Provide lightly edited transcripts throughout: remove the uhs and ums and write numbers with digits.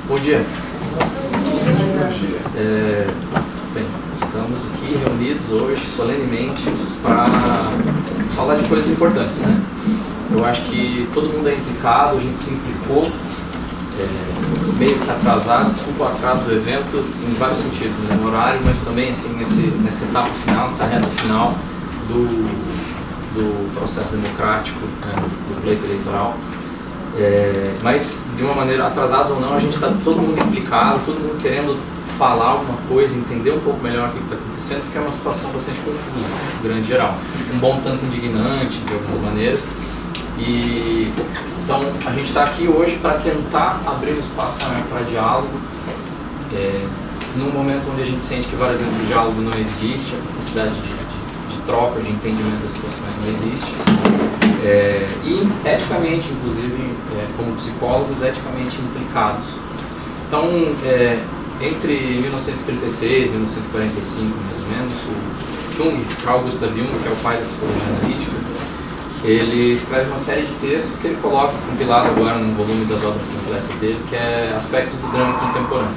Bom dia. Bem, estamos aqui reunidos hoje solenemente para falar de coisas importantes, né? Eu acho que todo mundo é implicado, a gente se implicou, meio que atrasado, desculpa o atraso do evento em vários sentidos, né? No horário, mas também assim, nessa etapa final, nessa reta final do processo democrático, né, do pleito eleitoral. Mas de uma maneira, atrasado ou não, a gente está todo mundo implicado, todo mundo querendo falar alguma coisa, entender um pouco melhor o que está acontecendo, porque é uma situação bastante confusa, no grande geral. Um bom tanto indignante, de algumas maneiras. E então a gente está aqui hoje para tentar abrir um espaço maior para diálogo, num momento onde a gente sente que várias vezes o diálogo não existe, a capacidade de troca, de entendimento das situações não existe. E eticamente, inclusive, como psicólogos, eticamente implicados. Então, entre 1936 e 1945, mais ou menos, o Carl Gustav Jung, que é o pai da psicologia analítica, ele escreve uma série de textos que ele coloca, compilado agora num volume das obras completas dele, que é Aspectos do Drama Contemporâneo.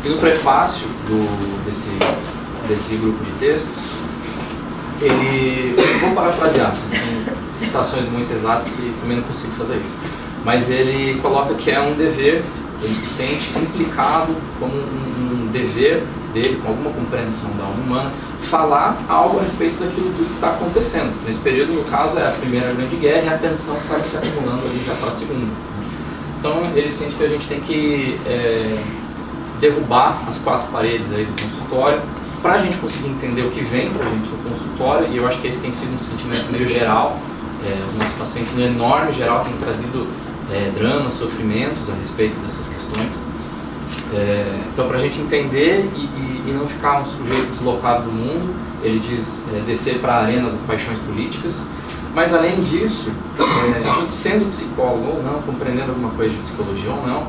E no prefácio desse grupo de textos, vou parafrasear, assim, citações muito exatas que também não consigo fazer isso, mas ele coloca que é um dever, ele se sente implicado como um dever dele, com alguma compreensão da alma humana, falar algo a respeito daquilo tudo que está acontecendo. Nesse período, no caso, é a Primeira Grande Guerra e a tensão que vai se acumulando ali já para a Segunda. Então, ele sente que a gente tem que derrubar as quatro paredes aí do consultório para a gente conseguir entender o que vem para a gente no consultório, e eu acho que esse tem sido um sentimento meio geral. Os nossos pacientes, no enorme geral, têm trazido dramas, sofrimentos a respeito dessas questões. Então, para a gente entender e não ficar um sujeito deslocado do mundo, ele diz descer para a arena das paixões políticas. Mas, além disso, a gente sendo psicólogo ou não, compreendendo alguma coisa de psicologia ou não,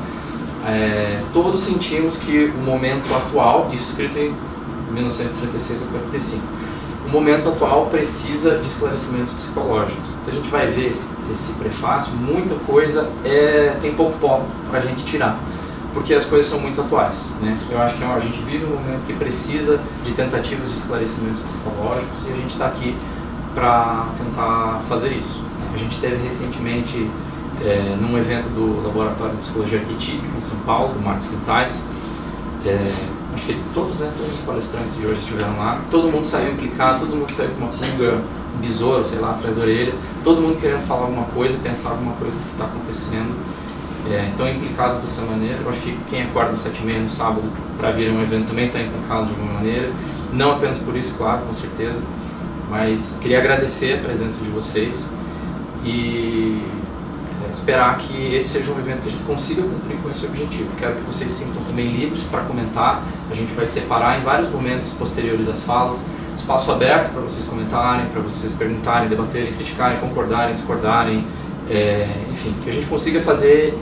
todos sentimos que o momento atual, isso escrito em 1936 a 45, o momento atual precisa de esclarecimentos psicológicos. Então, a gente vai ver esse prefácio, muita coisa tem pouco pó para a gente tirar, porque as coisas são muito atuais, né? Eu acho que a gente vive um momento que precisa de tentativas de esclarecimentos psicológicos, e a gente está aqui para tentar fazer isso. A gente teve recentemente, num evento do Laboratório de Psicologia Arquetípica em São Paulo, do Marcos Quintais, acho que todos os palestrantes de hoje estiveram lá, todo mundo saiu implicado, todo mundo saiu com uma pulga, um besouro, sei lá, atrás da orelha, todo mundo querendo falar alguma coisa, pensar alguma coisa que está acontecendo. Então, implicados dessa maneira. Eu acho que quem acorda às 7h30 no sábado para vir a um evento também está implicado de alguma maneira, não apenas por isso, claro, com certeza, mas queria agradecer a presença de vocês e esperar que esse seja um evento que a gente consiga cumprir com esse objetivo. Quero que vocês se sintam também livres para comentar. A gente vai separar em vários momentos posteriores às falas, espaço aberto para vocês comentarem, para vocês perguntarem, debaterem, criticarem, concordarem, discordarem, enfim, que a gente consiga fazer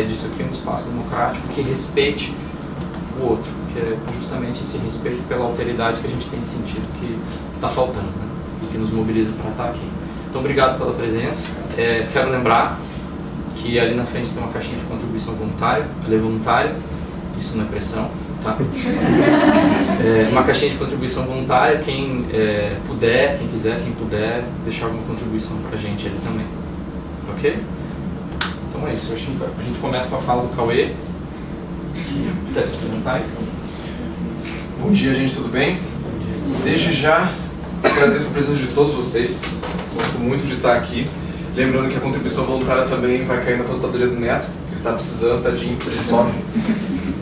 disso aqui um espaço democrático que respeite o outro, que é justamente esse respeito pela alteridade que a gente tem sentido que está faltando, né? E que nos mobiliza para estar aqui. Então, obrigado pela presença. Quero lembrar que ali na frente tem uma caixinha de contribuição voluntária, lei voluntária, isso não é pressão, tá? Uma caixinha de contribuição voluntária, quem puder, quem quiser, quem puder, deixar alguma contribuição pra gente ali também, ok? Então é isso, a gente começa com a fala do Cauê. Quer se apresentar, então? Bom dia, gente, tudo bem? Desde já, agradeço a presença de todos vocês, gosto muito de estar aqui. Lembrando que a contribuição voluntária também vai cair na aposentadoria do Neto, que ele está precisando, tadinho, ele sofre.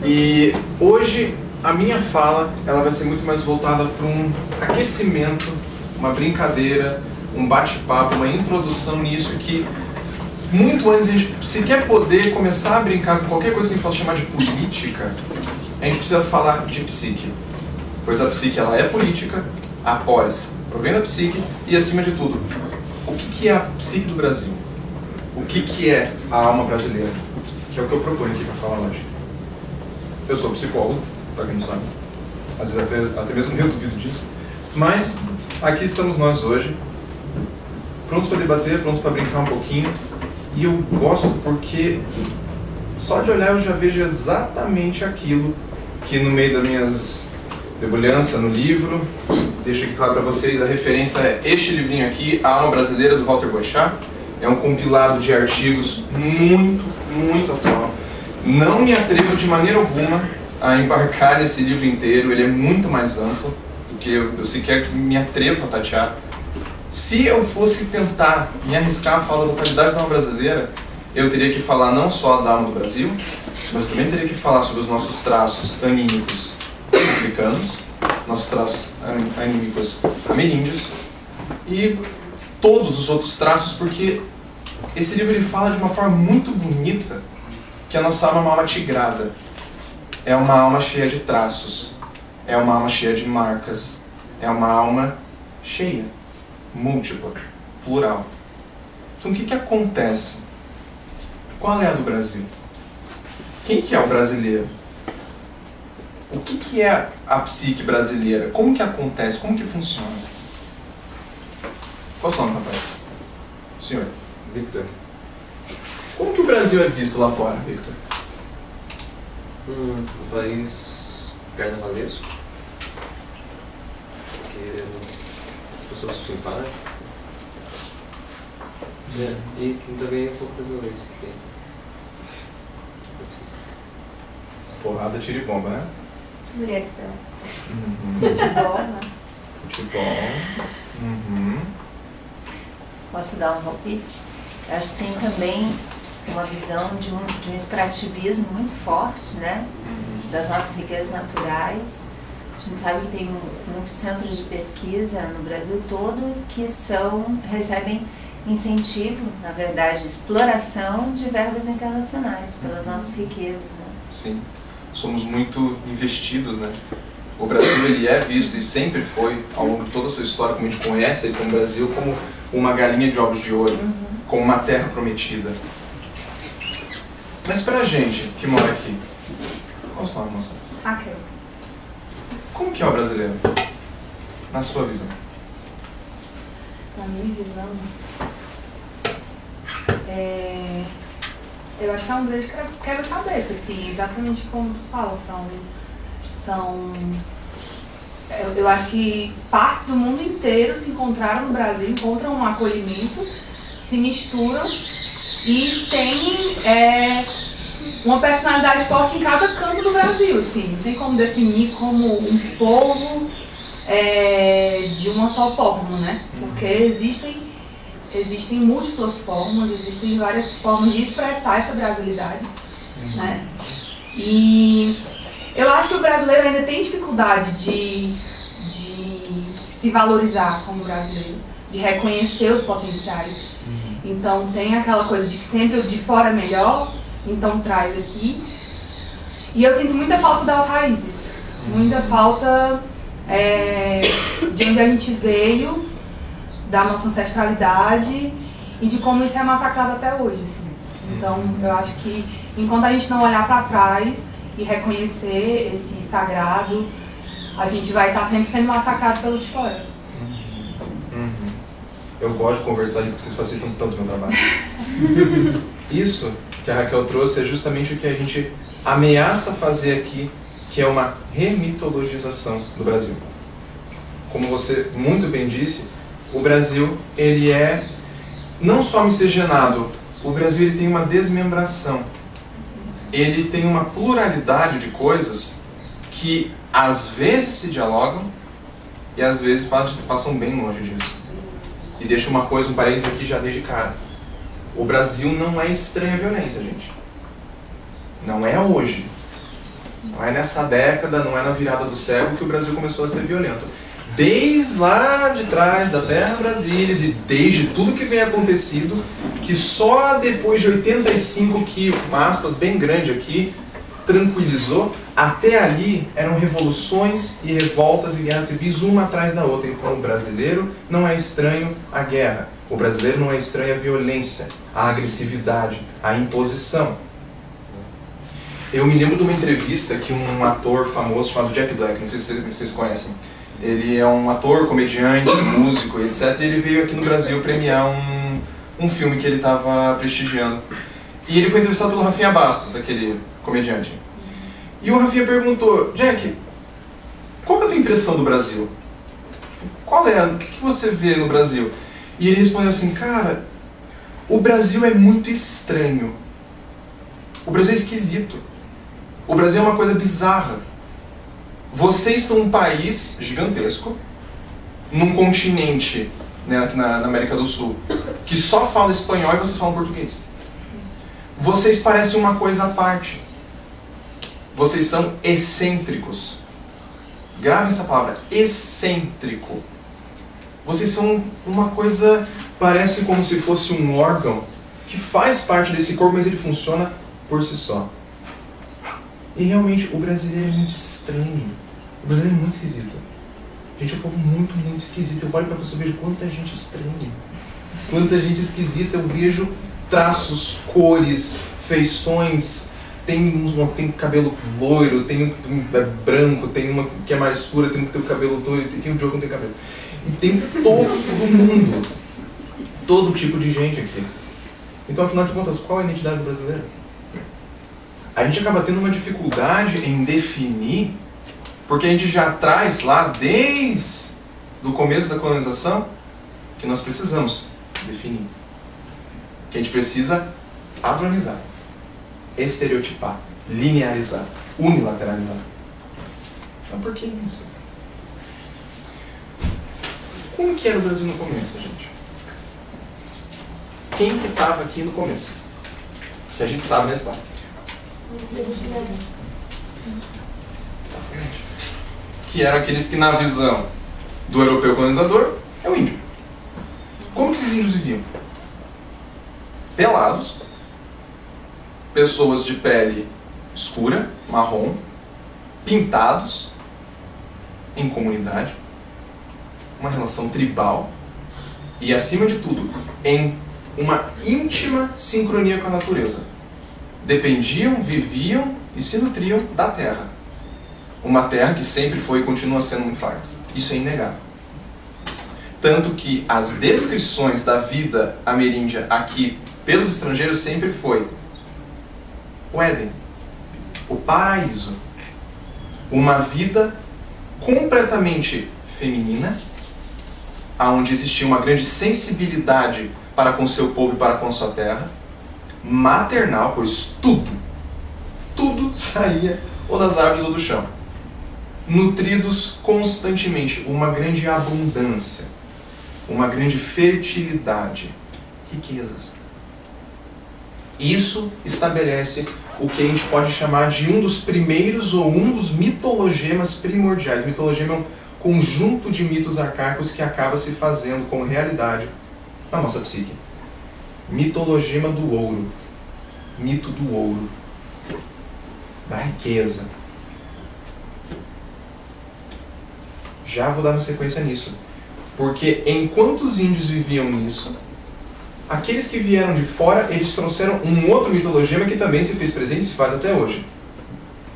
E hoje a minha fala ela vai ser muito mais voltada para um aquecimento, uma brincadeira, um bate-papo, uma introdução nisso que muito antes a gente sequer poder começar a brincar com qualquer coisa que a gente possa chamar de política, a gente precisa falar de psique. Pois a psique ela é política, a polis provém da psique e, acima de tudo, o que é a psique do Brasil? O que é a alma brasileira? Que é o que eu proponho aqui para falar hoje. Eu sou psicólogo, para quem não sabe. Às vezes até mesmo eu duvido disso. Mas aqui estamos nós hoje prontos para debater, prontos para brincar um pouquinho. E eu gosto porque só de olhar eu já vejo exatamente aquilo que no meio das minhas debulhanças no livro, deixo aqui claro para vocês, a referência é este livrinho aqui, A Alma Brasileira, do Walter Boechat. É um compilado de artigos muito, muito atual. Não me atrevo de maneira alguma a embarcar nesse livro inteiro, ele é muito mais amplo do que eu sequer me atrevo a tatear. Se eu fosse tentar me arriscar a falar da qualidade da alma brasileira, eu teria que falar não só da alma do Brasil, mas eu também teria que falar sobre os nossos traços anímicos africanos, nossos traços anímicos ameríndios e todos os outros traços, porque esse livro ele fala de uma forma muito bonita que a nossa alma é uma alma tigrada. É uma alma cheia de traços, é uma alma cheia de marcas, é uma alma cheia, múltipla, plural. Então o que acontece? Qual é a do Brasil? Quem que é o brasileiro? O que é a psique brasileira? Como que acontece? Como que funciona? Qual é o seu nome, rapaz? O senhor? Victor. Como que o Brasil é visto lá fora, Victor? Um país carnavalesco, que as pessoas são simpáticas, e que também é um pouco da violência. Porrada, tiro e bomba, né? Mulheres Futebol, né? Futebol. Posso dar um palpite? Eu acho que tem também uma visão de um extrativismo muito forte, né? Das nossas riquezas naturais. A gente sabe que tem muitos centros de pesquisa no Brasil todo que recebem incentivo, na verdade, exploração de verbas internacionais pelas nossas riquezas, né? Sim, somos muito investidos, né? O Brasil ele é visto e sempre foi, ao longo de toda a sua história, como a gente conhece o Brasil, como uma galinha de ovos de ouro, como uma terra prometida. Mas pra gente que mora aqui, qual é o seu nome, moça? Raquel. Como que é o brasileiro? Na sua visão? Na minha visão, eu acho que é um grande quebra-cabeça, assim, exatamente como tu fala, eu acho que partes do mundo inteiro se encontraram no Brasil, encontram um acolhimento, se misturam e tem uma personalidade forte em cada canto do Brasil, assim, não tem como definir como um povo de uma só forma, né? Porque existem múltiplas formas, existem várias formas de expressar essa brasilidade, né? E eu acho que o brasileiro ainda tem dificuldade de se valorizar como brasileiro, de reconhecer os potenciais. Então tem aquela coisa de que sempre o de fora é melhor, então traz aqui. E eu sinto muita falta das raízes, muita falta de onde a gente veio, da nossa ancestralidade e de como isso é massacrado até hoje, assim. Então eu acho que enquanto a gente não olhar para trás e reconhecer esse sagrado, a gente vai estar sempre sendo massacrado pelo de fora. Eu gosto de conversar porque vocês facilitam tanto o meu trabalho. Isso que a Raquel trouxe é justamente o que a gente ameaça fazer aqui, que é uma remitologização do Brasil. Como você muito bem disse, o Brasil ele é não só miscigenado, o Brasil ele tem uma desmembração. Ele tem uma pluralidade de coisas que às vezes se dialogam e às vezes passam bem longe disso. E deixa uma coisa, um parênteses aqui já desde cara. O Brasil não é estranho à violência, gente. Não é hoje. Não é nessa década, não é na virada do século que o Brasil começou a ser violento. Desde lá de trás da Terra Brasília e desde tudo que vem acontecido, que só depois de 85 que, uma aspas bem grande aqui, tranquilizou, até ali eram revoluções e revoltas e guerras civis uma atrás da outra. Então o brasileiro não é estranho à guerra, o brasileiro não é estranho à violência, à agressividade, à imposição. Eu me lembro de uma entrevista que um ator famoso chamado Jack Black, não sei se vocês conhecem, Ele é um ator, comediante, músico, etc. E ele veio aqui no Brasil premiar um filme que ele estava prestigiando. E ele foi entrevistado pelo Rafinha Bastos, aquele comediante. E o Rafinha perguntou: Jack, qual é a tua impressão do Brasil? O que você vê no Brasil? E ele respondeu assim: cara, o Brasil é muito estranho. O Brasil é esquisito. O Brasil é uma coisa bizarra. Vocês são um país gigantesco, num continente, né, aqui na América do Sul, que só fala espanhol e vocês falam português. Vocês parecem uma coisa à parte. Vocês são excêntricos. Grave essa palavra, excêntrico. Vocês são uma coisa, parece como se fosse um órgão que faz parte desse corpo, mas ele funciona por si só. E realmente o brasileiro é muito estranho. O brasileiro é muito esquisito. Gente, é um povo muito, muito esquisito. Eu olho pra você e vejo quanta gente estranha. Quanta gente esquisita. Eu vejo traços, cores, feições. Tem cabelo loiro, tem um branco, tem uma que é mais escura, tem um que tem o cabelo loiro, tem um Joe que não tem cabelo. E tem todo mundo. Todo tipo de gente aqui. Então, afinal de contas, qual é a identidade do brasileiro? A gente acaba tendo uma dificuldade em definir, porque a gente já traz lá, desde o começo da colonização, que nós precisamos definir. Que a gente precisa padronizar, estereotipar, linearizar, unilateralizar. Mas por que isso? Como que era o Brasil no começo, gente? Quem que estava aqui no começo? Que a gente sabe da história. Que eram aqueles que, na visão do europeu colonizador, é o índio. Como que esses índios viviam? Pelados, pessoas de pele escura, marrom, pintados, em comunidade, uma relação tribal e, acima de tudo, em uma íntima sincronia com a natureza. Dependiam, viviam e se nutriam da terra. Uma terra que sempre foi e continua sendo um fardo. Isso é inegável. Tanto que as descrições da vida ameríndia aqui pelos estrangeiros sempre foi o Éden, o paraíso, uma vida completamente feminina, onde existia uma grande sensibilidade para com seu povo e para com sua terra, maternal, pois tudo saía ou das árvores ou do chão. Nutridos constantemente, uma grande abundância, uma grande fertilidade, riquezas. Isso estabelece o que a gente pode chamar de um dos primeiros ou um dos mitologemas primordiais. Mitologema é um conjunto de mitos arcaicos que acaba se fazendo como realidade na nossa psique. Mitologema do ouro. Mito do ouro. Da riqueza. Já vou dar uma sequência nisso. Porque enquanto os índios viviam nisso, aqueles que vieram de fora, eles trouxeram um outro mitologema que também se fez presente e se faz até hoje.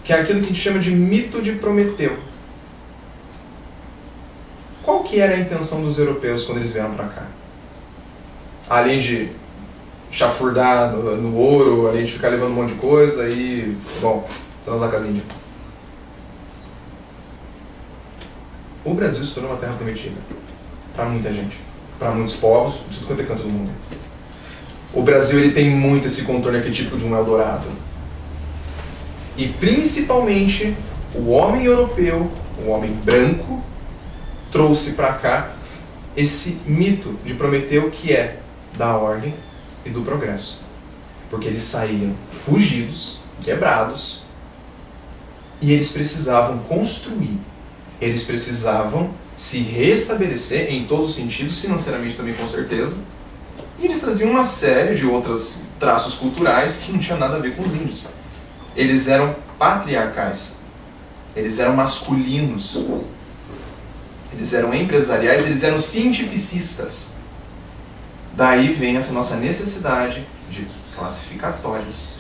Que é aquilo que a gente chama de mito de Prometeu. Qual que era a intenção dos europeus quando eles vieram para cá? Além de chafurdar no ouro, além de ficar levando um monte de coisa e, bom, transar com as índias. O Brasil se tornou uma terra prometida para muita gente, para muitos povos, de tudo quanto é canto do mundo. O Brasil ele tem muito esse contorno arquetípico de um Eldorado. E principalmente o homem europeu, o homem branco, trouxe para cá esse mito de Prometeu que é da ordem e do progresso. Porque eles saíam fugidos, quebrados, e eles precisavam construir. Eles precisavam se restabelecer em todos os sentidos, financeiramente também com certeza. E eles traziam uma série de outros traços culturais que não tinham nada a ver com os índios. Eles eram patriarcais. Eles eram masculinos. Eles eram empresariais, eles eram cientificistas. Daí vem essa nossa necessidade de classificatórias,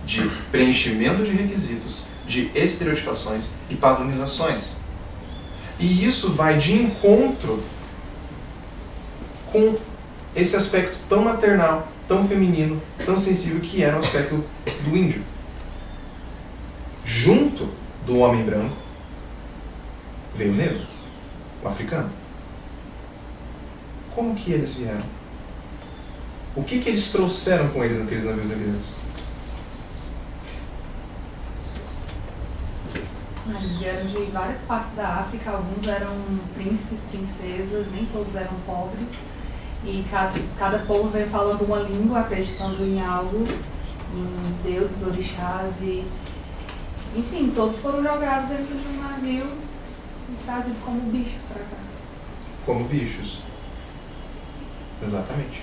de preenchimento de requisitos, de estereotipações e padronizações. E isso vai de encontro com esse aspecto tão maternal, tão feminino, tão sensível que era o aspecto do índio. Junto do homem branco veio o negro, o africano. Como que eles vieram? O que eles trouxeram com eles naqueles navios negreiros? Eles vieram de várias partes da África, alguns eram príncipes, princesas, nem todos eram pobres. E cada povo veio falando uma língua, acreditando em algo, em deuses, orixás e... Enfim, todos foram jogados dentro de um navio e trazidos como bichos para cá. Como bichos. Exatamente.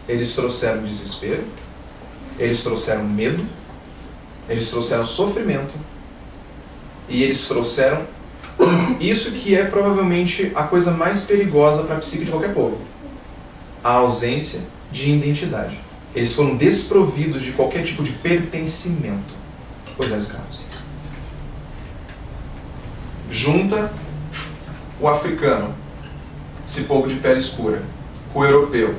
Eles trouxeram desespero, eles trouxeram medo, eles trouxeram sofrimento e eles trouxeram isso que é provavelmente a coisa mais perigosa para a psique de qualquer povo. A ausência de identidade. Eles foram desprovidos de qualquer tipo de pertencimento. Pois é, escravos. Junta o africano, esse povo de pele escura, com o europeu,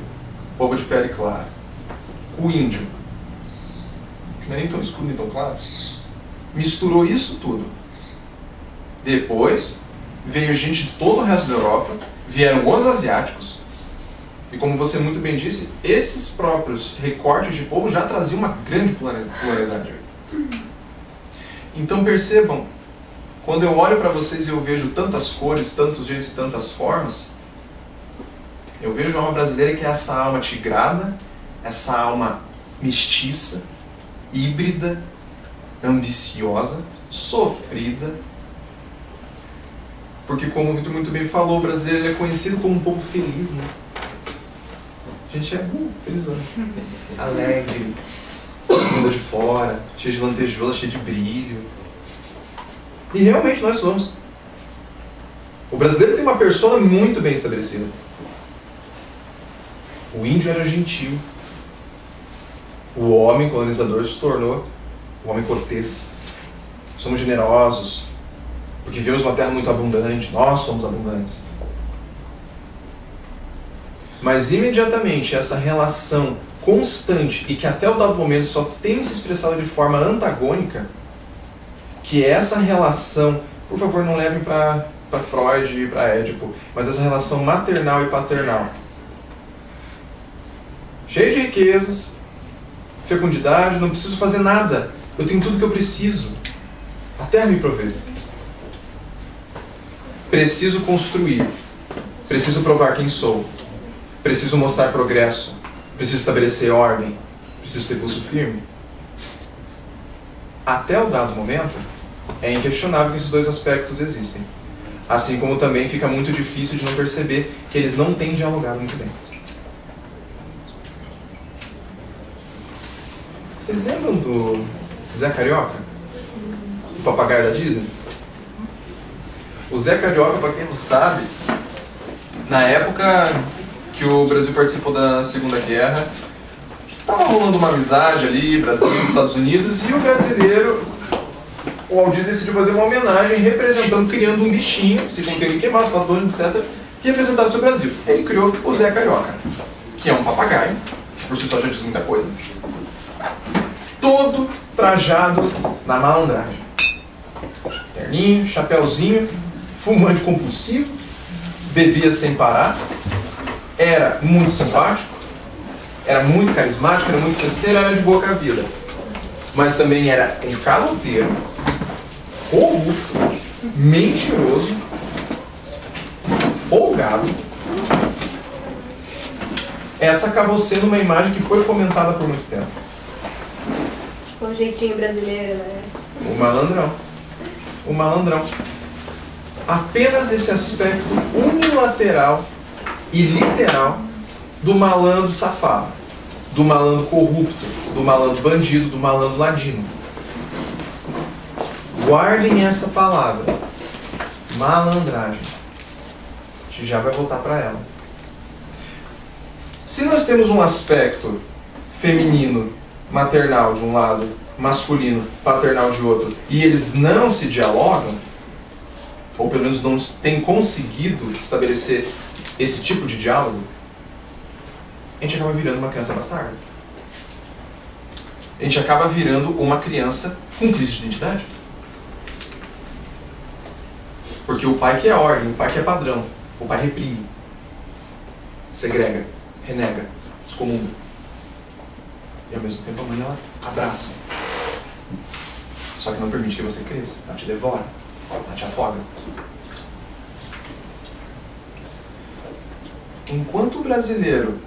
povo de pele clara, com o índio, que não é nem tão escuro nem tão claro, misturou isso tudo. Depois, veio gente de todo o resto da Europa, vieram os asiáticos, e como você muito bem disse, esses próprios recortes de povo já traziam uma grande pluralidade. Então percebam, quando eu olho para vocês e eu vejo tantas cores, tantos jeitos e tantas formas, eu vejo uma alma brasileira que é essa alma tigrada, essa alma mestiça, híbrida, ambiciosa, sofrida. Porque, como o Vitor muito bem falou, o brasileiro ele é conhecido como um povo feliz, né? A gente é felizão, alegre, mundo de fora, cheio de lantejoula, cheio de brilho. E realmente nós somos. O brasileiro tem uma persona muito bem estabelecida. O índio era gentil. O homem colonizador se tornou o homem cortês. Somos generosos, porque vivemos uma terra muito abundante. Nós somos abundantes. Mas imediatamente essa relação constante e que até o dado momento só tem se expressado de forma antagônica, que é essa relação, por favor não levem para Freud e para Édipo, mas essa relação maternal e paternal. Cheio de riquezas, fecundidade, não preciso fazer nada. Eu tenho tudo que eu preciso. A terra me provê. Preciso construir. Preciso provar quem sou. Preciso mostrar progresso. Preciso estabelecer ordem. Preciso ter pulso firme. Até o dado momento, é inquestionável que esses dois aspectos existem. Assim como também fica muito difícil de não perceber que eles não têm dialogado muito bem. Vocês lembram do Zé Carioca? O papagaio da Disney? O Zé Carioca, para quem não sabe, na época que o Brasil participou da Segunda Guerra, estava rolando uma amizade ali, Brasil e Estados Unidos, e o brasileiro, o Walt Disney decidiu fazer uma homenagem representando, criando um bichinho, se contém Mickey Mouse, Pato Donald, etc., que representasse o Brasil. Ele criou o Zé Carioca, que é um papagaio, que por si só já diz muita coisa, todo trajado na malandragem. Terninho, chapéuzinho, fumante compulsivo, bebia sem parar, era muito simpático, era muito carismático, era muito festeiro, era de boa com a vida. Mas também era um caloteiro, corrupto, mentiroso, folgado. Essa acabou sendo uma imagem que foi fomentada por muito tempo. Com o jeitinho brasileiro, né? O malandrão. O malandrão. Apenas esse aspecto unilateral e literal do malandro safado, do malandro corrupto, do malandro bandido, do malandro ladino. Guardem essa palavra, malandragem. A gente já vai voltar para ela. Se nós temos um aspecto feminino, maternal de um lado, masculino, paternal de outro, e eles não se dialogam, ou pelo menos não tem conseguido estabelecer esse tipo de diálogo, a gente acaba virando uma criança bastarda. A gente acaba virando uma criança com crise de identidade. Porque o pai quer ordem, o pai quer padrão, o pai reprime, segrega, renega, excomunga. E ao mesmo tempo a mãe, ela abraça. Só que não permite que você cresça, ela te devora, ela te afoga. Enquanto o brasileiro,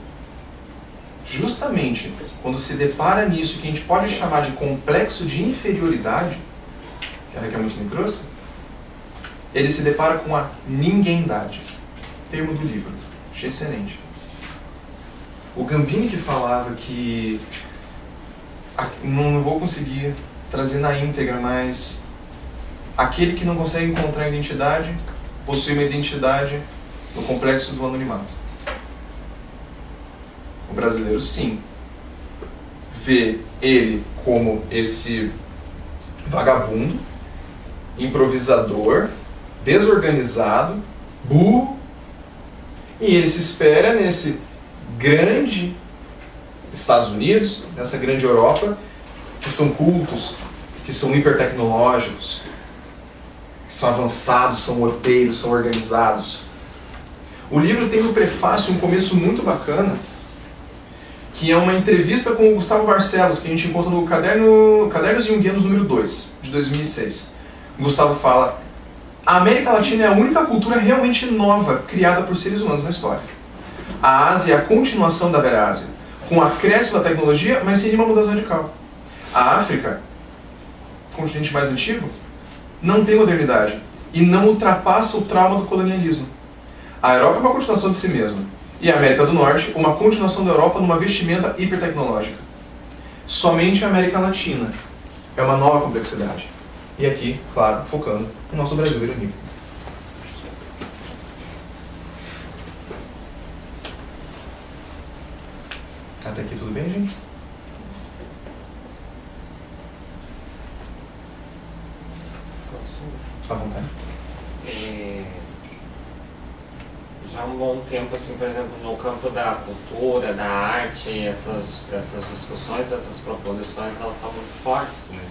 justamente quando se depara nisso que a gente pode chamar de complexo de inferioridade, que a Raquel muito me trouxe, ele se depara com a ninguémdade, termo do livro, achei excelente. O Gambini que falava que, não vou conseguir trazer na íntegra, mas aquele que não consegue encontrar a identidade, possui uma identidade no complexo do anonimato. O brasileiro, sim, vê ele como esse vagabundo, improvisador, desorganizado, burro, e ele se espera nesse grande Estados Unidos, nessa grande Europa, que são cultos, que são hipertecnológicos, que são avançados, são orteiros, são organizados. O livro tem no prefácio um começo muito bacana, que é uma entrevista com o Gustavo Barcelos, que a gente encontra no Cadernos Junguianos número 2, de 2006. O Gustavo fala: a América Latina é a única cultura realmente nova criada por seres humanos na história. A Ásia é a continuação da velha Ásia, com acréscimo da tecnologia, mas sem nenhuma mudança radical. A África, continente mais antigo, não tem modernidade e não ultrapassa o trauma do colonialismo. A Europa é uma continuação de si mesma, e a América do Norte uma continuação da Europa numa vestimenta hipertecnológica. Somente a América Latina é uma nova complexidade. E aqui, claro, focando no nosso Brasil irônico. Até aqui tudo bem, gente? Tá à vontade. Já há um bom tempo, assim, por exemplo, no campo da cultura, da arte, essas discussões, essas proposições, elas são muito fortes, né?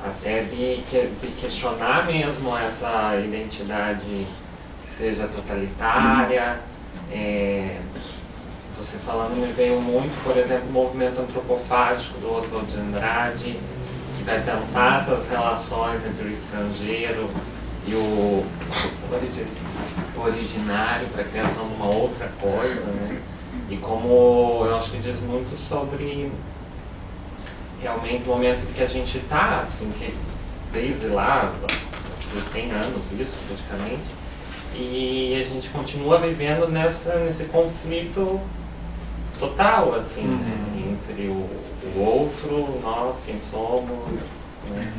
Até de questionar mesmo essa identidade que seja totalitária. Você falando, me veio muito, por exemplo, o movimento antropofágico do Oswald de Andrade, que vai pensar essas relações entre o estrangeiro e o originário para a criação de uma outra coisa, né? E como eu acho que diz muito sobre realmente o momento que a gente está, assim, que desde lá, de 100 anos, isso praticamente, e a gente continua vivendo nesse conflito total, assim, né? Entre o outro, nós, quem somos, né?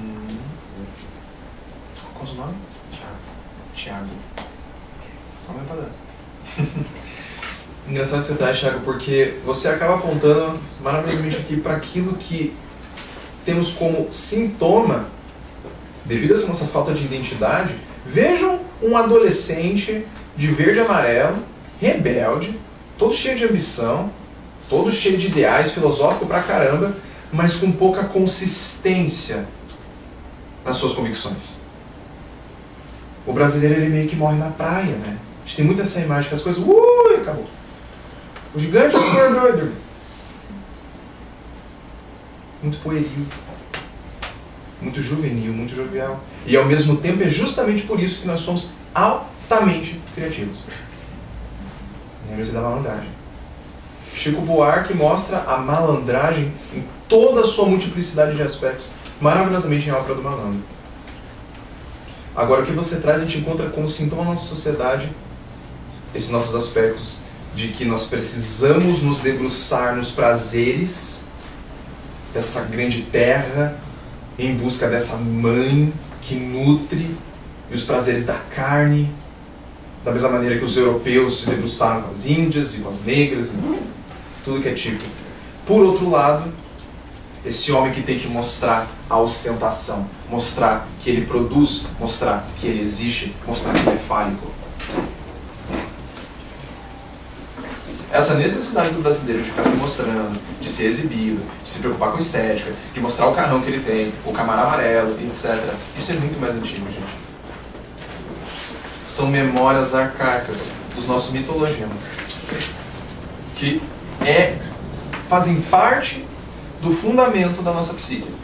Qual é o nome? Thiago. Toma padrasto. Engraçado que você traz, Thiago, porque você acaba apontando maravilhosamente aqui para aquilo que temos como sintoma, devido a essa nossa falta de identidade. Vejam um adolescente de verde e amarelo, rebelde, todo cheio de ambição, todo cheio de ideais, filosófico pra caramba, mas com pouca consistência nas suas convicções. O brasileiro, ele meio que morre na praia, né? A gente tem muito essa imagem que as coisas... acabou. O gigante é doido. Muito pueril. Muito juvenil, muito jovial. E ao mesmo tempo é justamente por isso que nós somos altamente criativos. Lembre-se da malandragem. Chico Buarque mostra a malandragem em toda a sua multiplicidade de aspectos, maravilhosamente em A Ópera do Malandro. Agora, o que você traz, a gente encontra como sintoma na nossa sociedade esses nossos aspectos de que nós precisamos nos debruçar nos prazeres dessa grande terra, em busca dessa mãe que nutre, e os prazeres da carne, da mesma maneira que os europeus se debruçaram com as índias e com as negras, tudo que é tipo. Por outro lado, esse homem que tem que mostrar a ostentação, mostrar que ele produz, mostrar que ele existe, mostrar que ele é fálico. Essa necessidade do brasileiro de ficar se mostrando, de ser exibido, de se preocupar com estética, de mostrar o carrão que ele tem, o camarão amarelo, etc. Isso é muito mais antigo, gente. São memórias arcaicas dos nossos mitologemas, que fazem parte do fundamento da nossa psique.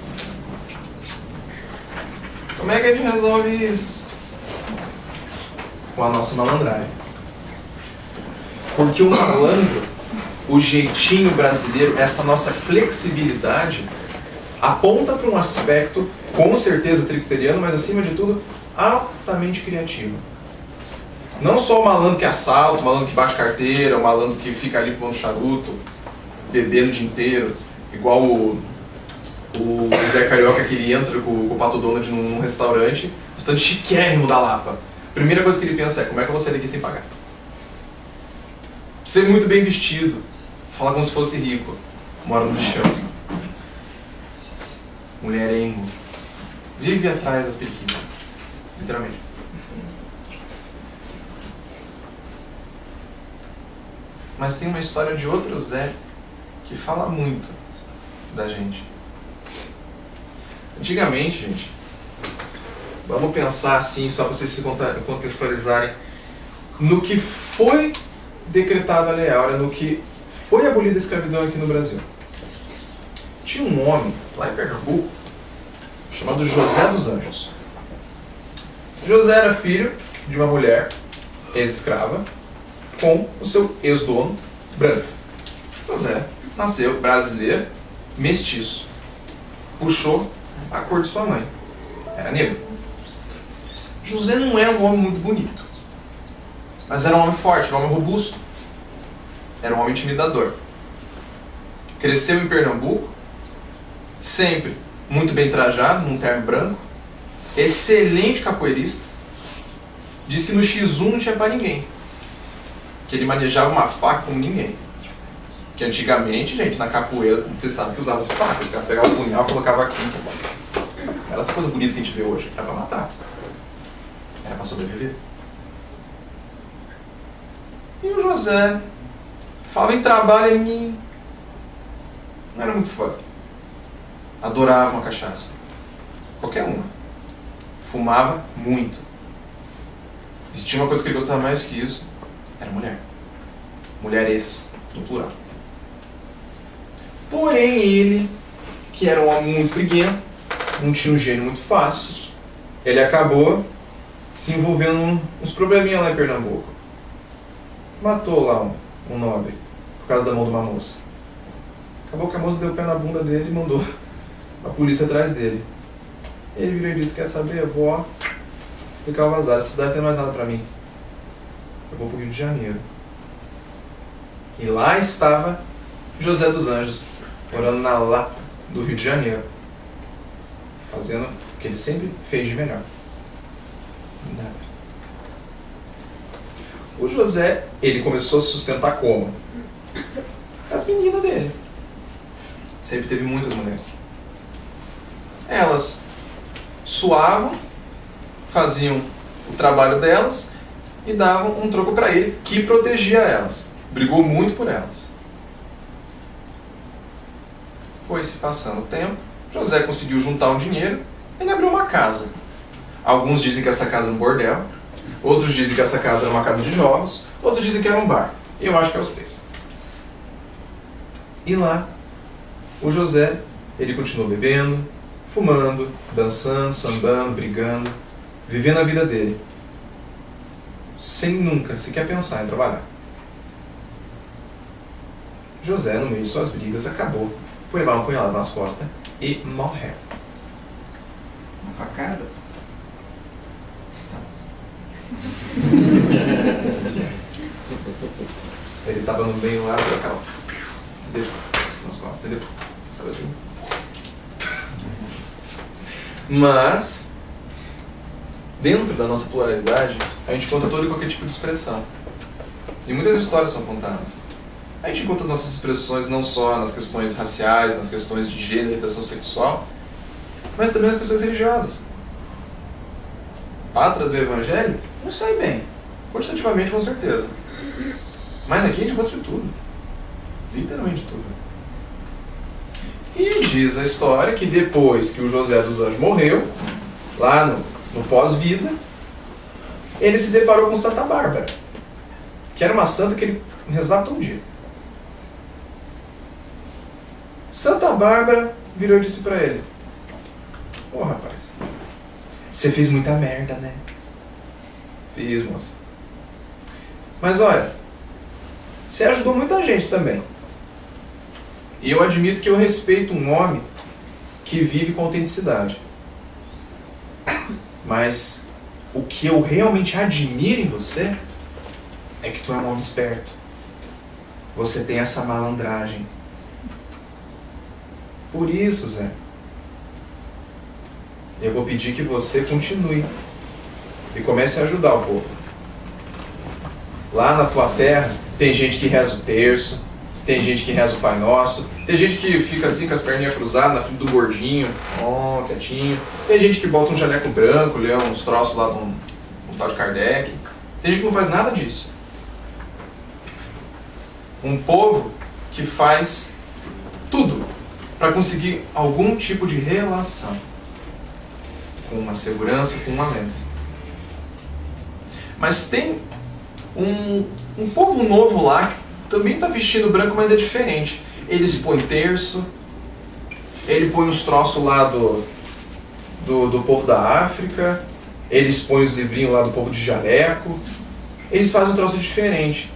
Como é que a gente resolve isso? Com a nossa malandragem. Porque o malandro, o jeitinho brasileiro, essa nossa flexibilidade, aponta para um aspecto, com certeza tricksteriano, mas acima de tudo, altamente criativo. Não só o malandro que assalta, o malandro que bate carteira, o malandro que fica ali fumando charuto, bebendo o dia inteiro, igual o Zé Carioca, que ele entra com o Pato Donald num restaurante, bastante chiquérrimo da Lapa. Primeira coisa que ele pensa é, como é que eu vou sair daqui sem pagar? Ser muito bem vestido, falar como se fosse rico, mora no chão. Mulherengo, vive atrás das periquitas, literalmente. Mas tem uma história de outro Zé que fala muito da gente. Antigamente, gente, vamos pensar assim, só para vocês se contextualizarem, no que foi decretado a Lei Áurea, no que foi abolida a escravidão aqui no Brasil. Tinha um homem, lá em Pernambuco, chamado José dos Anjos. José era filho de uma mulher ex-escrava com o seu ex-dono branco. José nasceu brasileiro, mestiço. Puxou a cor de sua mãe. Era negro. José não era um homem muito bonito, mas era um homem forte, era um homem robusto. Era um homem intimidador. Cresceu em Pernambuco, sempre muito bem trajado, num terno branco, excelente capoeirista. Diz que no X1 não tinha pra ninguém, que ele manejava uma faca como ninguém. Que antigamente, gente, na capoeira, você sabe que usava-se faca. Os caras pegavam o punhal e colocavam aqui. Era essa coisa bonita que a gente vê hoje. Era pra matar. Era pra sobreviver. E o José falava em trabalho em mim. Não era muito fã. Adorava uma cachaça. Qualquer uma. Fumava muito. E se tinha uma coisa que ele gostava mais que isso, era mulher. Mulheres, no plural. Porém, ele, que era um homem muito briguento, não tinha um gênio muito fácil, ele acabou se envolvendo uns probleminhas lá em Pernambuco. Matou lá um nobre, por causa da mão de uma moça. Acabou que a moça deu o pé na bunda dele e mandou a polícia atrás dele. Ele virou e disse, quer saber, eu vou ficar o vazar, essa cidade não tem mais nada pra mim. Eu vou pro Rio de Janeiro. E lá estava José dos Anjos, morando na Lapa do Rio de Janeiro, fazendo o que ele sempre fez de melhor. Nada. O José, ele começou a se sustentar como? As meninas dele. Sempre teve muitas mulheres. Elas suavam, faziam o trabalho delas e davam um troco para ele, que protegia elas. Brigou muito por elas. Foi se passando o tempo, José conseguiu juntar um dinheiro, ele abriu uma casa. Alguns dizem que essa casa era um bordel, outros dizem que essa casa era uma casa de jogos, outros dizem que era um bar. Eu acho que é os três. E lá, o José, ele continuou bebendo, fumando, dançando, sambando, brigando, vivendo a vida dele, sem nunca sequer pensar em trabalhar. José, no meio de suas brigas, acabou por levar um punhalado nas costas e morreu. Uma facada? Ele estava no meio lá, por aquela... Deixa nas costas, entendeu? Sabe assim? Mas, dentro da nossa pluralidade, a gente conta todo e qualquer tipo de expressão. E muitas histórias são contadas. A gente encontra nossas expressões não só nas questões raciais, nas questões de gênero e orientação sexual, mas também as questões religiosas. Pátria do Evangelho? Não sei bem. Quantitativamente, com certeza. Mas aqui a gente encontra tudo. Literalmente tudo. E diz a história que depois que o José dos Anjos morreu, lá no pós-vida, ele se deparou com Santa Bárbara, que era uma santa que ele rezava todo dia. Santa Bárbara virou e disse para ele: ô rapaz, você fez muita merda, né? Fiz, moça. Mas olha, você ajudou muita gente também. E eu admito que eu respeito um homem que vive com autenticidade. Mas o que eu realmente admiro em você é que tu é um homem esperto. Você tem essa malandragem. Por isso, Zé, eu vou pedir que você continue e comece a ajudar o povo. Lá na tua terra tem gente que reza o terço, tem gente que reza o Pai Nosso, tem gente que fica assim com as perninhas cruzadas na frente do gordinho, quietinho. Tem gente que bota um jaleco branco, lê uns troços lá de um tal de Kardec. Tem gente que não faz nada disso. Um povo que faz tudo para conseguir algum tipo de relação com uma segurança, com um alento. Mas tem um povo novo lá que também está vestindo branco, mas é diferente. Eles põem terço, ele põe os troços lá do povo da África, eles põem os livrinhos lá do povo de jaleco. Eles fazem um troço diferente.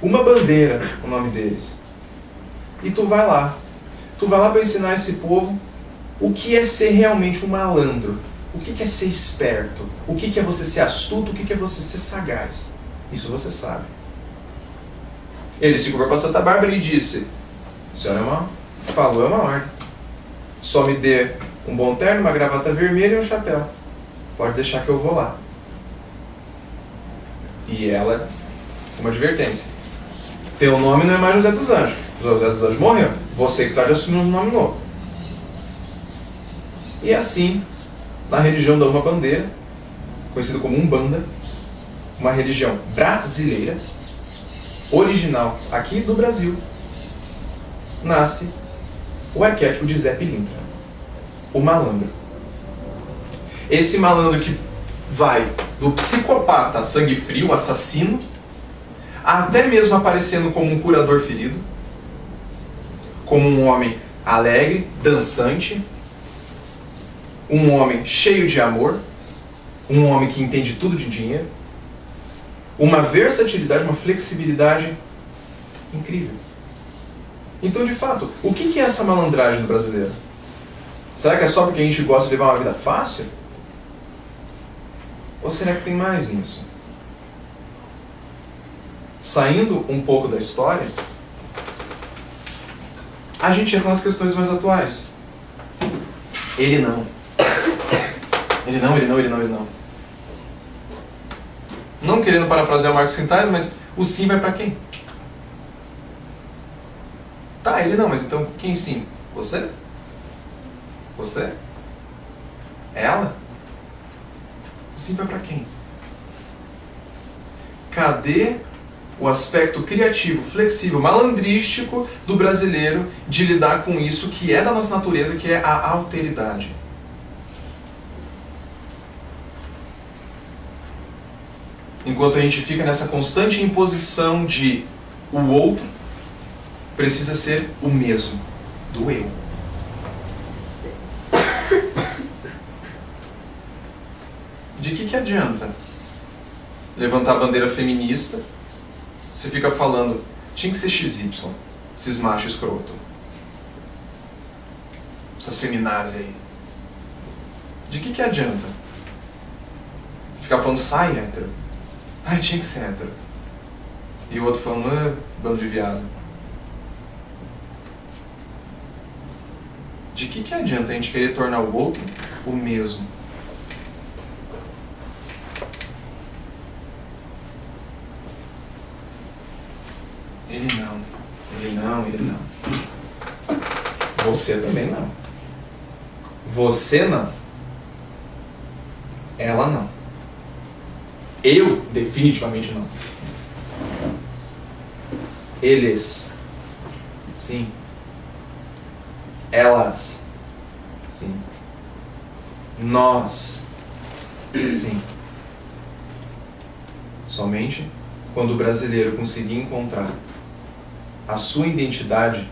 Uma bandeira, o nome deles. E tu vai lá. Tu vai lá para ensinar esse povo o que é ser realmente um malandro. O que é ser esperto. O que é você ser astuto. O que é você ser sagaz. Isso você sabe. Ele se curvou para Santa Bárbara e disse: senhora falou, é uma ordem. Só me dê um bom terno, uma gravata vermelha e um chapéu. Pode deixar que eu vou lá. E ela, uma advertência: teu nome não é mais José dos Anjos. José dos Anjos morreu. Você que está de assumir um nome novo. E assim, na religião da Uma Bandeira, conhecida como Umbanda, uma religião brasileira, original aqui do Brasil, nasce o arquétipo de Zé Pilintra, o malandro. Esse malandro que vai do psicopata, sangue frio, assassino, até mesmo aparecendo como um curador ferido, como um homem alegre, dançante, um homem cheio de amor, um homem que entende tudo de dinheiro, uma versatilidade, uma flexibilidade incrível. Então, de fato, o que é essa malandragem do brasileiro? Será que é só porque a gente gosta de levar uma vida fácil? Ou será que tem mais nisso? Saindo um pouco da história, a gente entra nas questões mais atuais. Ele não. Ele não. Não querendo parafrasear o Marcos Quintais, mas o sim vai para quem? Tá, ele não, mas então quem sim? Você? Você? Ela? O sim vai para quem? Cadê o aspecto criativo, flexível, malandrístico do brasileiro de lidar com isso que é da nossa natureza, que é a alteridade? Enquanto a gente fica nessa constante imposição de o outro precisa ser o mesmo do eu. De que adianta levantar a bandeira feminista? Você fica falando, tinha que ser XY, esses machos escroto. Essas feminazes aí. De que adianta? Ficar falando, sai hétero. Ai, tinha que ser hétero. E o outro falando, bando de viado. De que adianta a gente querer tornar o outro o mesmo? Ele não. Você também não. Você não. Ela não. Eu definitivamente não. Eles. Sim. Elas. Sim. Nós. Sim. Somente quando o brasileiro conseguir encontrar a sua identidade,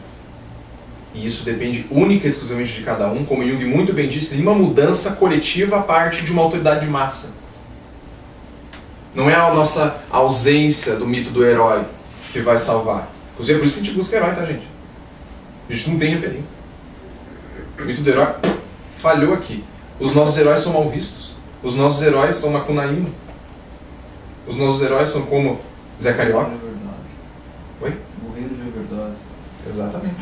e isso depende única e exclusivamente de cada um, como Jung muito bem disse, uma mudança coletiva a parte de uma autoridade de massa. Não é a nossa ausência do mito do herói que vai salvar. Inclusive é por isso que a gente busca herói, tá, gente? A gente não tem referência. O mito do herói falhou aqui. Os nossos heróis são mal vistos. Os nossos heróis são Macunaíma. Os nossos heróis são como Zé Carioca. Oi? Morrendo de overdose. Exatamente.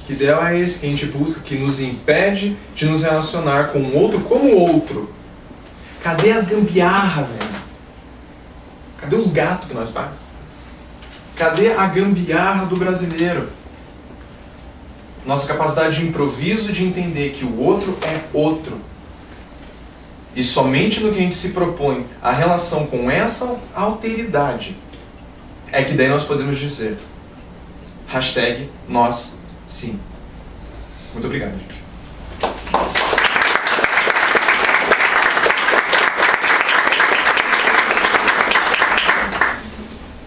Que ideal é esse que a gente busca, que nos impede de nos relacionar com o outro como outro? Cadê as gambiarra, velho? Cadê os gatos que nós pagamos? Cadê a gambiarra do brasileiro? Nossa capacidade de improviso, de entender que o outro é outro. E somente no que a gente se propõe a relação com essa alteridade é que daí nós podemos dizer #nós sim. Muito obrigado, gente.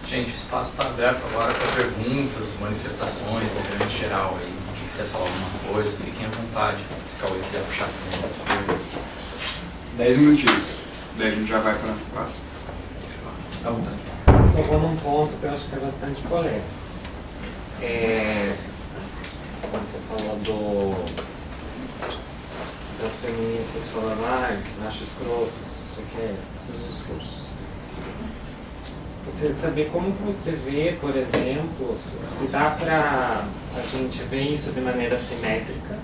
Gente, o espaço está aberto agora para perguntas, manifestações, obviamente geral aí. Quem quiser falar alguma coisa, fiquem à vontade. Se o Cauê quiser puxar alguma coisa. 10 minutinhos. Daí a gente já vai para a próxima. À vontade. Tocou num ponto que eu acho que é bastante polêmico. Quando você falou das feministas falando, acho escroto, isso aqui é esses discursos. Você saber como que você vê, por exemplo, se dá para a gente ver isso de maneira simétrica,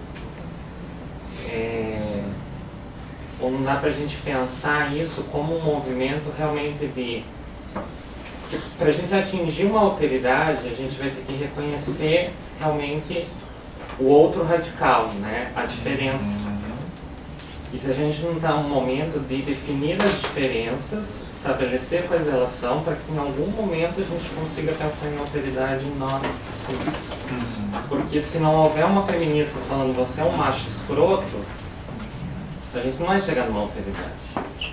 ou não dá para a gente pensar isso como um movimento realmente de... Para a gente atingir uma alteridade, a gente vai ter que reconhecer realmente o outro radical, né? A diferença. E se a gente não está num momento de definir as diferenças, estabelecer quais elas são, para que em algum momento a gente consiga pensar em alteridade em nós, sim. Porque se não houver uma feminista falando você é um macho escroto, a gente não vai chegar numa alteridade.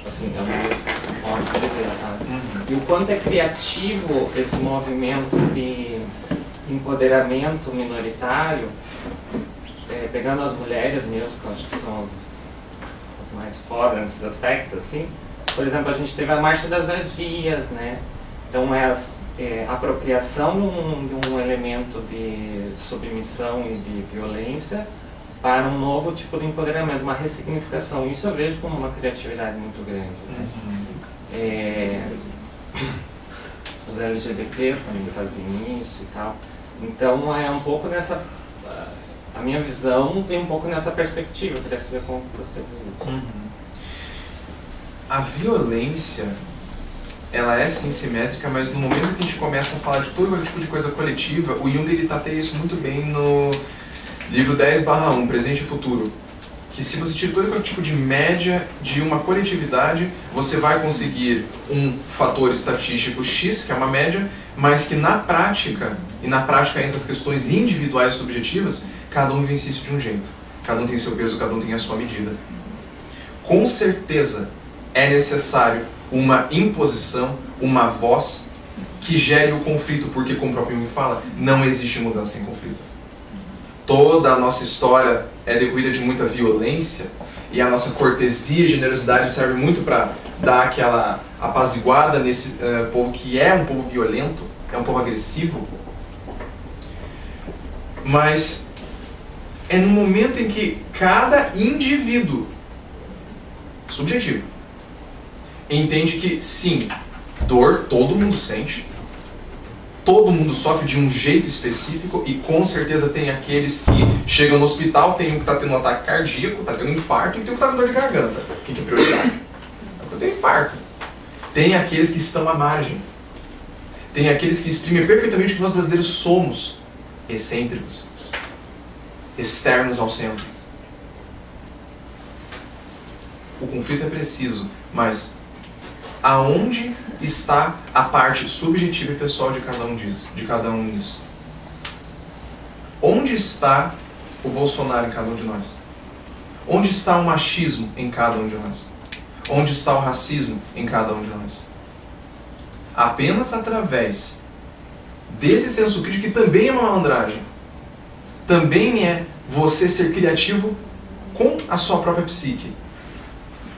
Assim, é uma alteridade, sabe? E o quanto é criativo esse movimento de empoderamento minoritário, pegando as mulheres mesmo, que eu acho que são as mais fodas nesse aspecto, assim. Por exemplo, a gente teve a Marcha das Vadias, né? Então é a apropriação de um elemento de submissão e de violência para um novo tipo de empoderamento, uma ressignificação. Isso eu vejo como uma criatividade muito grande, né? Os LGBTs também fazem isso e tal. Então é um pouco nessa... A minha visão vem um pouco nessa perspectiva. Eu queria saber como você vê isso. A violência, ela é sim simétrica, mas no momento que a gente começa a falar de todo tipo de coisa coletiva, o Jung ele tateia isso muito bem no livro 10/1, Presente e Futuro. Que se você tira todo tipo de média de uma coletividade, você vai conseguir um fator estatístico X, que é uma média, mas que na prática, e na prática entre as questões individuais e subjetivas, cada um vivencia isso de um jeito. Cada um tem seu peso, cada um tem a sua medida. Com certeza é necessário uma imposição, uma voz que gere o conflito, porque como o próprio Jung fala, não existe mudança sem conflito. Toda a nossa história é decorrida de muita violência, e a nossa cortesia e generosidade serve muito para dar aquela apaziguada nesse povo que é um povo violento, é um povo agressivo. Mas é no momento em que cada indivíduo subjetivo entende que sim, dor todo mundo sente, todo mundo sofre de um jeito específico, e com certeza tem aqueles que chegam no hospital, tem um que está tendo um ataque cardíaco, está tendo um infarto, e tem um que está com dor de garganta. O que é prioridade? Eu tenho infarto. Tem aqueles que estão à margem. Tem aqueles que exprimem perfeitamente o que nós brasileiros somos. excêntricos, externos ao centro. O conflito é preciso, mas aonde está a parte subjetiva e pessoal de cada um nisso? Onde está o Bolsonaro em cada um de nós? Onde está o machismo em cada um de nós? Onde está o racismo em cada um de nós? Apenas através desse senso crítico, que também é uma malandragem, também é você ser criativo com a sua própria psique.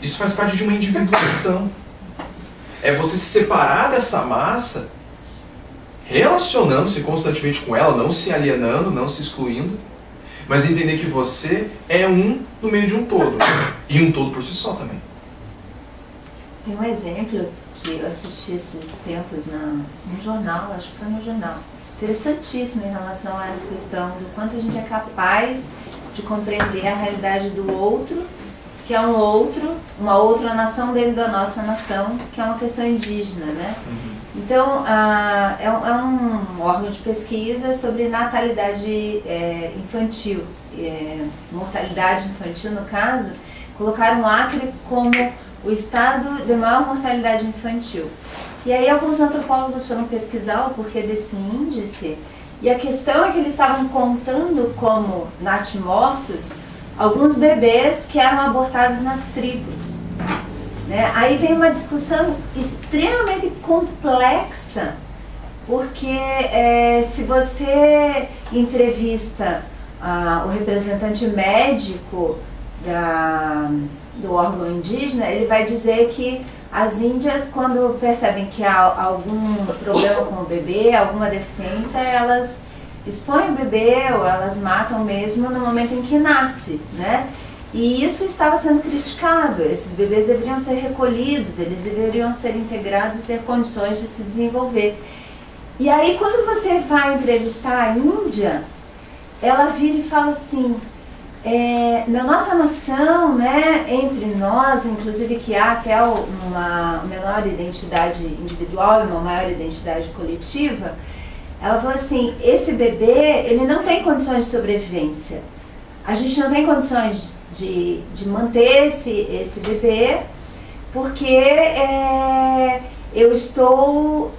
Isso faz parte de uma individuação. É você se separar dessa massa, relacionando-se constantemente com ela, não se alienando, não se excluindo, mas entender que você é um no meio de um todo, e um todo por si só também. Tem um exemplo que eu assisti esses tempos num jornal, acho que foi no jornal, interessantíssimo em relação a essa questão do quanto a gente é capaz de compreender a realidade do outro, que é uma outra nação dentro da nossa nação, que é uma questão indígena, né? Então, é um órgão de pesquisa sobre natalidade infantil, mortalidade infantil, no caso, colocaram o Acre como o estado de maior mortalidade infantil. E aí alguns antropólogos foram pesquisar o porquê desse índice, e a questão é que eles estavam contando como natimortos alguns bebês que eram abortados nas tribos. Né? Aí vem uma discussão extremamente complexa, porque se você entrevista o representante médico do órgão indígena, ele vai dizer que as índias, quando percebem que há algum problema com o bebê, alguma deficiência, elas expõem o bebê ou elas matam mesmo no momento em que nasce, né? E isso estava sendo criticado. Esses bebês deveriam ser recolhidos, eles deveriam ser integrados e ter condições de se desenvolver. E aí, quando você vai entrevistar a Índia, ela vira e fala assim: na nossa nação, né, entre nós, inclusive que há até uma menor identidade individual e uma maior identidade coletiva, ela falou assim: esse bebê, ele não tem condições de sobrevivência. A gente não tem condições de manter esse bebê, porque eu estou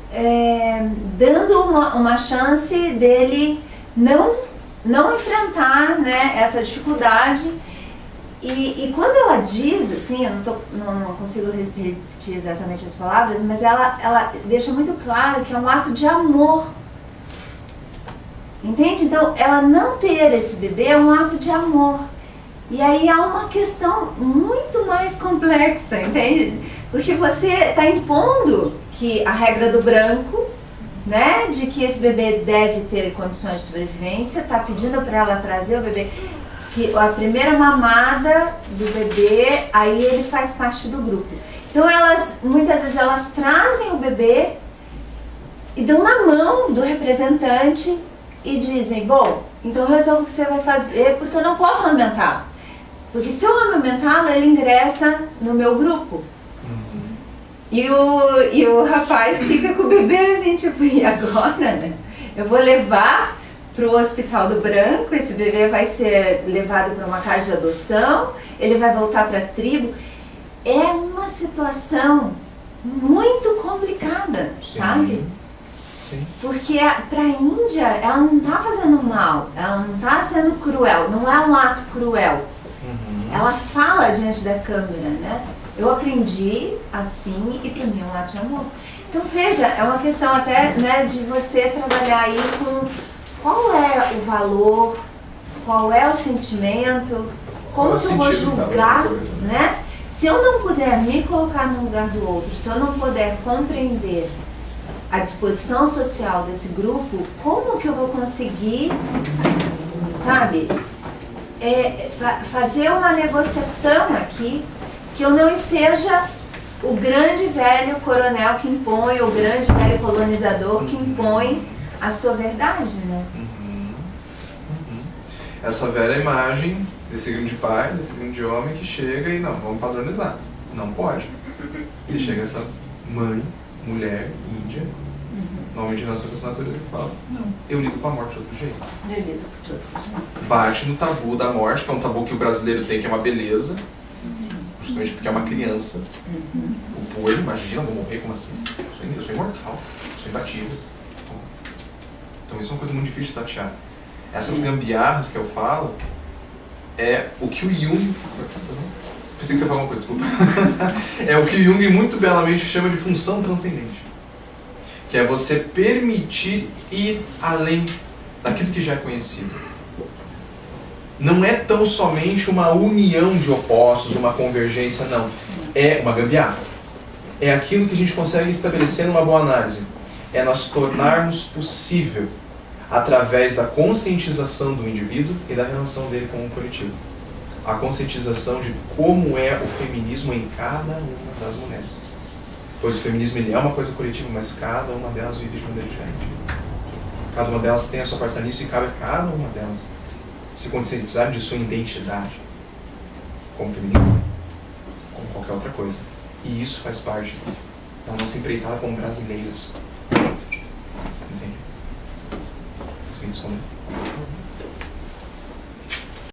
dando uma chance dele não enfrentar, né, essa dificuldade. E quando ela diz, assim, eu não consigo repetir exatamente as palavras, mas ela deixa muito claro que é um ato de amor. Entende? Então, ela não ter esse bebê é um ato de amor. E aí há uma questão muito mais complexa, entende? Porque você está impondo que a regra do branco, né, de que esse bebê deve ter condições de sobrevivência, está pedindo para ela trazer o bebê, que a primeira mamada do bebê, aí ele faz parte do grupo. Então, muitas vezes elas trazem o bebê e dão na mão do representante e dizem: bom, então eu resolvo o que você vai fazer, porque eu não posso amamentar. Porque se eu amamentá-lo, ele ingressa no meu grupo. E o rapaz fica com o bebê assim, tipo, e agora, né? Eu vou levar para o Hospital do Branco, esse bebê vai ser levado para uma casa de adoção, ele vai voltar para a tribo. É uma situação muito complicada, sabe? Sim. Porque para a Índia, ela não está fazendo mal, ela não está sendo cruel, não é um ato cruel. Ela fala diante da câmera, né? Eu aprendi assim e para mim é um ato de amor. Então veja, é uma questão até, né, de você trabalhar aí com qual é o valor, qual é o sentimento, como que eu vou julgar, né? Se eu não puder me colocar no lugar do outro, se eu não puder compreender a disposição social desse grupo, como que eu vou conseguir, sabe, fazer uma negociação aqui, que eu não seja o grande velho coronel que impõe, o grande velho colonizador que impõe a sua verdade, né? Essa velha imagem desse grande pai, desse grande homem que chega e não, vamos padronizar. Não pode. E chega essa mãe, mulher, índia, Normalmente na nossa natureza ele fala, não, eu lido com a morte de outro jeito. Eu lido com outro jeito. Bate no tabu da morte, que é um tabu que o brasileiro tem, que é uma beleza, justamente porque é uma criança. O povo, imagina, vou morrer, como assim? Eu sou imortal, sou imbatível. Então isso é uma coisa muito difícil de tatear. Essas gambiarras que eu falo, é o que o Jung... Pensei que você falou uma coisa, desculpa. É o que o Jung muito belamente chama de função transcendente. Que é você permitir ir além daquilo que já é conhecido. Não é tão somente uma união de opostos, uma convergência, não. É uma gambiarra. É aquilo que a gente consegue estabelecer numa boa análise. É nós tornarmos possível, através da conscientização do indivíduo e da relação dele com o coletivo, a conscientização de como é o feminismo em cada uma das mulheres. Pois o feminismo ele é uma coisa coletiva, mas cada uma delas vive de maneira diferente. Cada uma delas tem a sua parcela nisso e cabe a cada uma delas se conscientizar de sua identidade como feminista, como qualquer outra coisa. E isso faz parte da nossa empreitada como brasileiros. Entende? Sem responder.